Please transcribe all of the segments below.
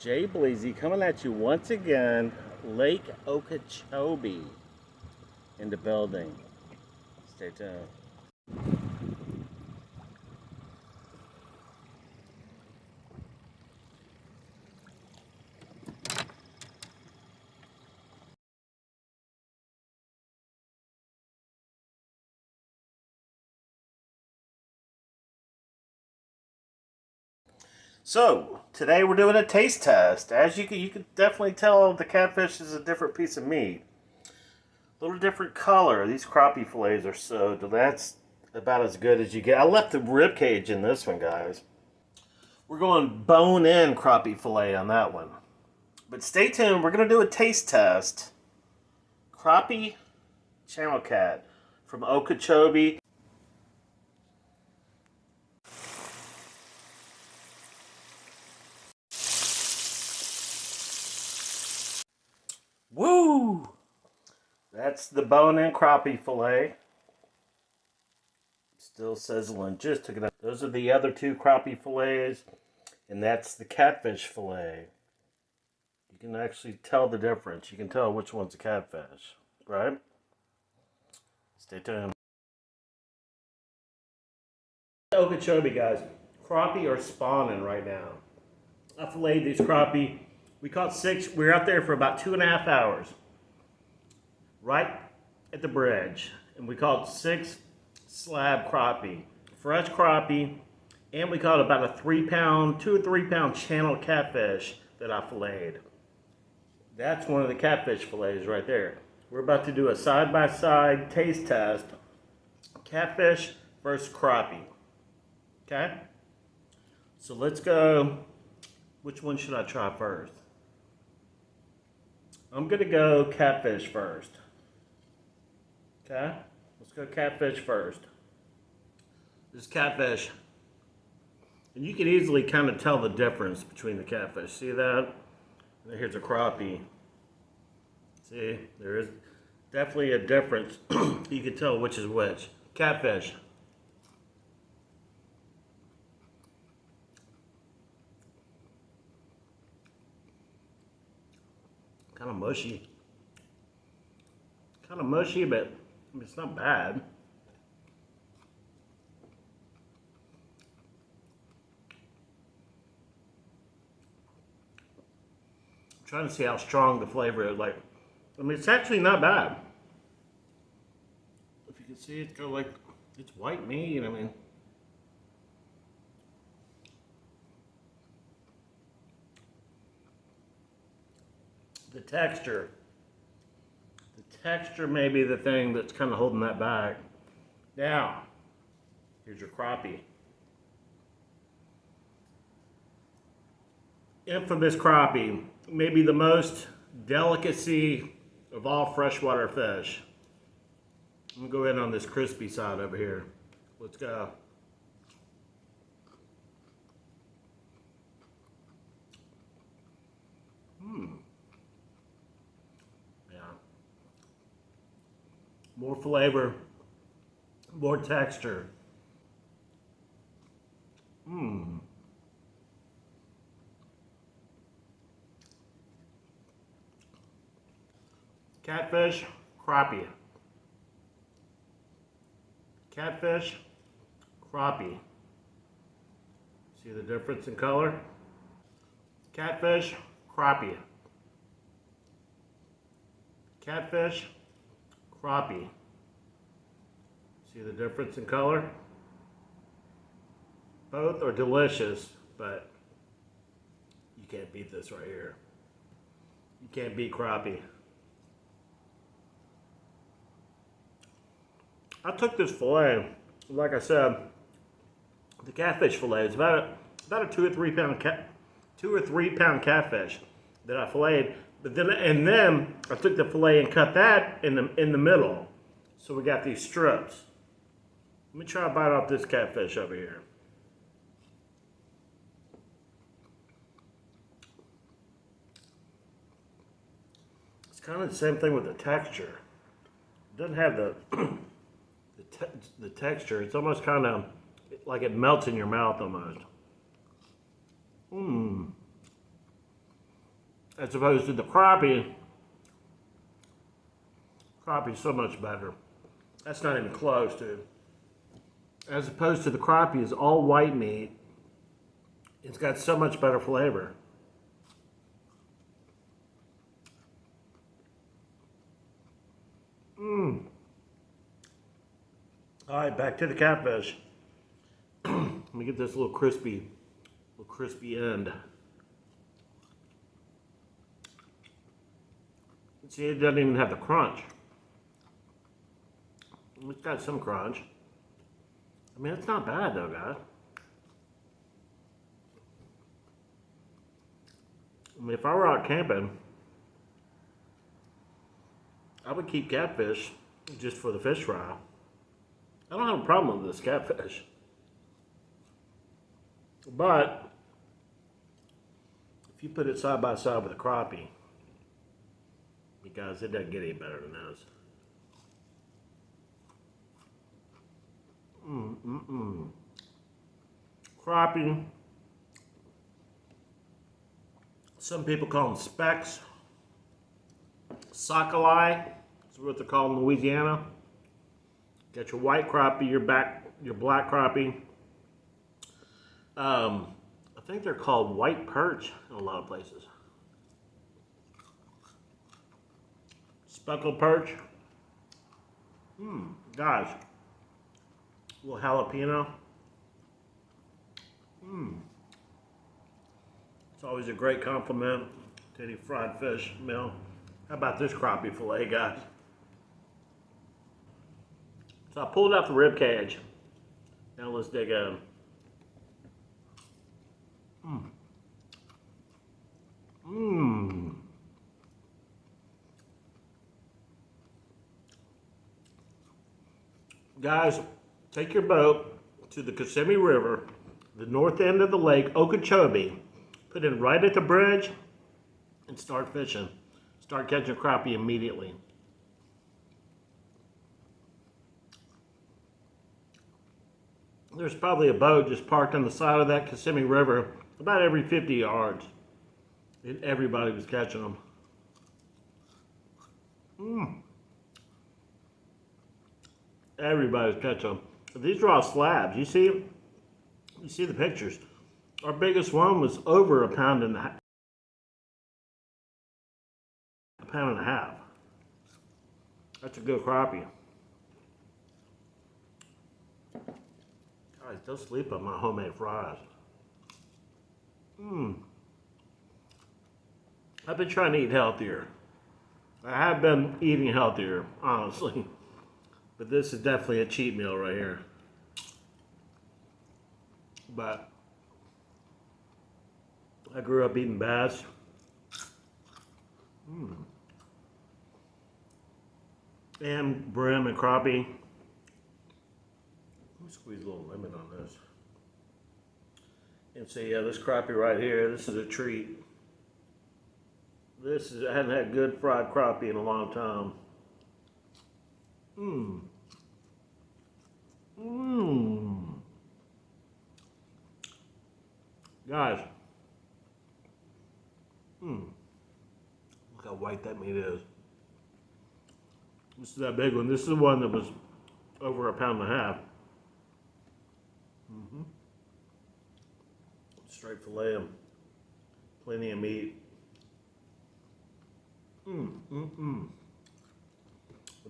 Jay Bleezy coming at you once again, Lake Okeechobee in the building. Stay tuned. So today we're doing a taste test. As you can definitely tell, the catfish is a different piece of meat, a little different color. These crappie fillets are so that's about as good as you get. I left the rib cage in this one, guys. We're going bone-in crappie fillet on that one. But stay tuned. We're gonna do a taste test. Crappie channel cat from Okeechobee. Woo! That's the bone-in crappie fillet. Still sizzling. Just took it up. Those are the other two crappie fillets, and that's the catfish fillet. You can actually tell the difference. You can tell which one's a catfish, right? Stay tuned. Okeechobee, guys. Crappie are spawning right now. I filleted these crappie. We caught 6. We were out there for about 2.5 hours. Right at the bridge. And we caught 6 slab crappie. Fresh crappie. And we caught about a 3-pound, 2 or 3 pound channel catfish that I filleted. That's one of the catfish fillets right there. We're about to do a side-by-side taste test. Catfish versus crappie. Okay? So let's go. Which one should I try first? I'm gonna go catfish first. Okay? Let's go catfish first. This catfish, and you can easily kind of tell the difference between the catfish. See that? And here's a crappie. See, there is definitely a difference. You can tell which is which. Catfish. Kind of mushy. Kind of mushy, but I mean, it's not bad. I'm trying to see how strong the flavor is. Like, I mean, it's actually not bad. If you can see, it's kind of like, it's white meat. I mean, the texture may be the thing that's kind of holding that back. Now, here's your crappie. Infamous crappie, maybe the most delicacy of all freshwater fish. I'm gonna go in on this crispy side over here. Let's go. Yeah. More flavor, more texture. Catfish, crappie. Catfish, crappie. See the difference in color? Catfish, crappie. Catfish, crappie. See the difference in color? Both are delicious, but you can't beat this right here. You can't beat crappie. I took this fillet, like I said, the catfish fillet is about a 2 or 3 pound catfish that I filleted. But then I took the fillet and cut that in the middle. So we got these strips. Let me try to bite off this catfish over here. It's kind of the same thing with the texture. It doesn't have the texture. It's almost kind of like it melts in your mouth almost. as opposed to the crappie. Crappie's so much better. That's not even close, dude. As opposed to the crappie is all white meat. It's got so much better flavor. Mmm. All right, back to the catfish. Let me get this little crispy end. See, it doesn't even have the crunch. It's got some crunch. I mean, it's not bad though, guys. I mean, if I were out camping, I would keep catfish just for the fish fry. I don't have a problem with this catfish. But if you put it side by side with a crappie, because it doesn't get any better than those. Crappie. Some people call them specks. Sockeye is what they're called in Louisiana. Got your white crappie, your black crappie. I think they're called white perch in a lot of places. Speckled perch. Guys. A little jalapeno. It's always a great compliment to any fried fish meal. How about this crappie fillet, guys? So I pulled out the rib cage. Now let's dig in. Guys, take your boat to the Kissimmee River, the north end of the lake, Okeechobee. Put it right at the bridge and start fishing. Start catching crappie immediately. There's probably a boat just parked on the side of that Kissimmee River about every 50 yards. And everybody was catching them. Everybody's catching them. These are all slabs. You see the pictures. Our biggest one was over a pound and a half. That's a good crappie. Guys, don't sleep on my homemade fries. I've been trying to eat healthier. I have been eating healthier, honestly. But this is definitely a cheat meal right here. But I grew up eating bass. And brim and crappie. Let me squeeze a little lemon on this. And see, yeah, this crappie right here, this is a treat. I hadn't had good fried crappie in a long time. Guys. Look how white that meat is. This is that big one. This is the one that was over a pound and a half. Straight fillet them. Plenty of meat. Well,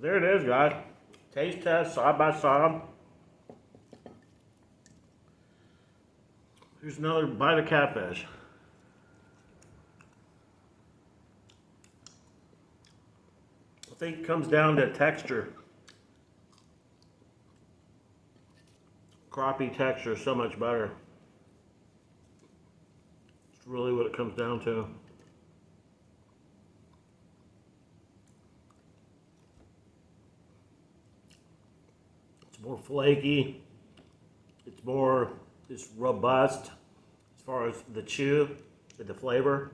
there it is, guys. Taste test, side by side. Here's another bite of catfish. I think it comes down to texture. Crappie texture is so much better. It's really what it comes down to. It's more flaky. It's robust as far as the chew and the flavor.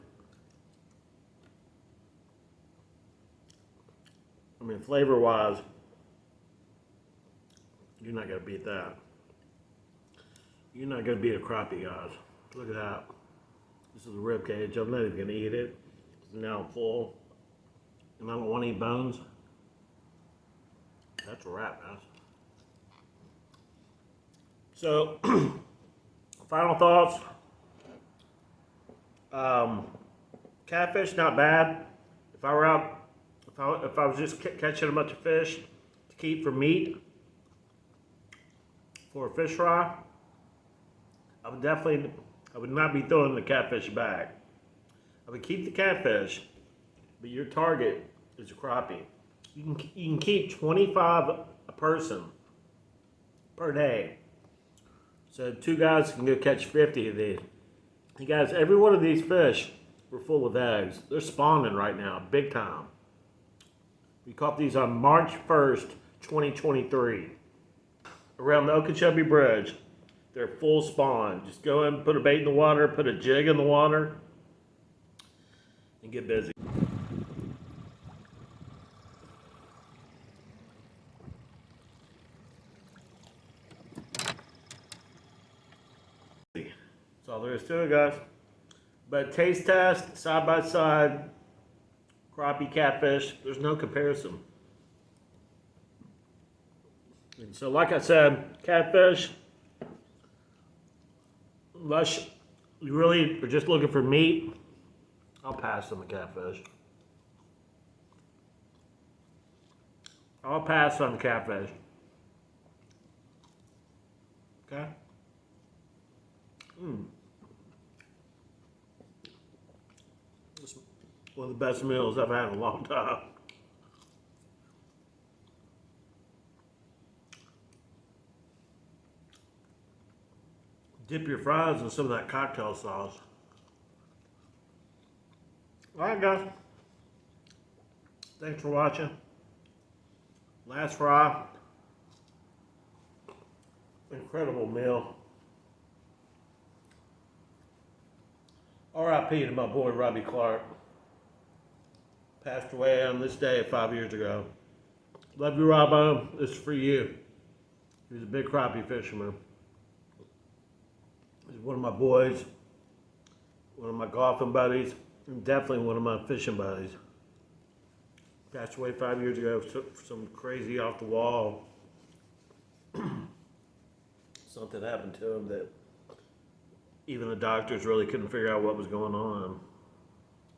I mean, flavor-wise, you're not gonna beat that. You're not gonna beat a crappie, guys. Look at that. This is a rib cage. I'm not even gonna eat it. Now I'm full, and I don't want any bones. That's a wrap, guys. So, final thoughts. Catfish, not bad. If I were out, if I was just catching a bunch of fish to keep for meat, for a fish fry, I would not be throwing the catfish back. I would keep the catfish, but your target is a crappie. You can keep 25 a person per day. So 2 guys can go catch 50 of these. Hey guys, every one of these fish were full of eggs. They're spawning right now, big time. We caught these on March 1st, 2023. Around the Okeechobee Bridge. They're full spawn. Just go in, put a bait in the water, put a jig in the water, and get busy. That's all there is to it, guys. But taste test, side by side, crappie, catfish, there's no comparison. And so, like I said, catfish, unless you really are just looking for meat, I'll pass on the catfish. I'll pass on the catfish. Okay? It's one of the best meals I've had in a long time. Dip your fries in some of that cocktail sauce. Alright guys, thanks for watching. Last fry. Incredible meal. R.I.P. to my boy Robbie Clark. Passed away on this day 5 years ago. Love you, Robbo. This is for you. He was a big crappie fisherman. He's one of my boys, one of my golfing buddies, and definitely one of my fishing buddies. Passed away 5 years ago for some crazy off the wall. Something happened to him that even the doctors really couldn't figure out what was going on.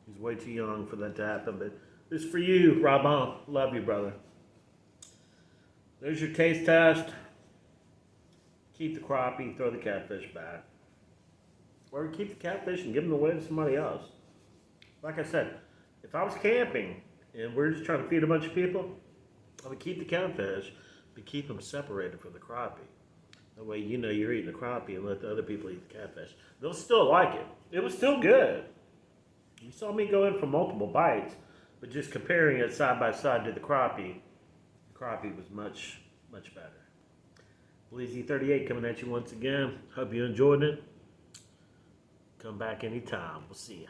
He's way too young for that to happen, but this is for you, Robon. Love you, brother. There's your taste test. Keep the crappie, throw the catfish back. Or keep the catfish and give them away to somebody else. Like I said, if I was camping and we're just trying to feed a bunch of people, I would keep the catfish, but keep them separated from the crappie. That way you know you're eating the crappie and let the other people eat the catfish. They'll still like it. It was still good. You saw me go in for multiple bites, but just comparing it side by side to the crappie was much, much better. Bleezy38 coming at you once again. Hope you enjoyed it. Come back anytime. We'll see you.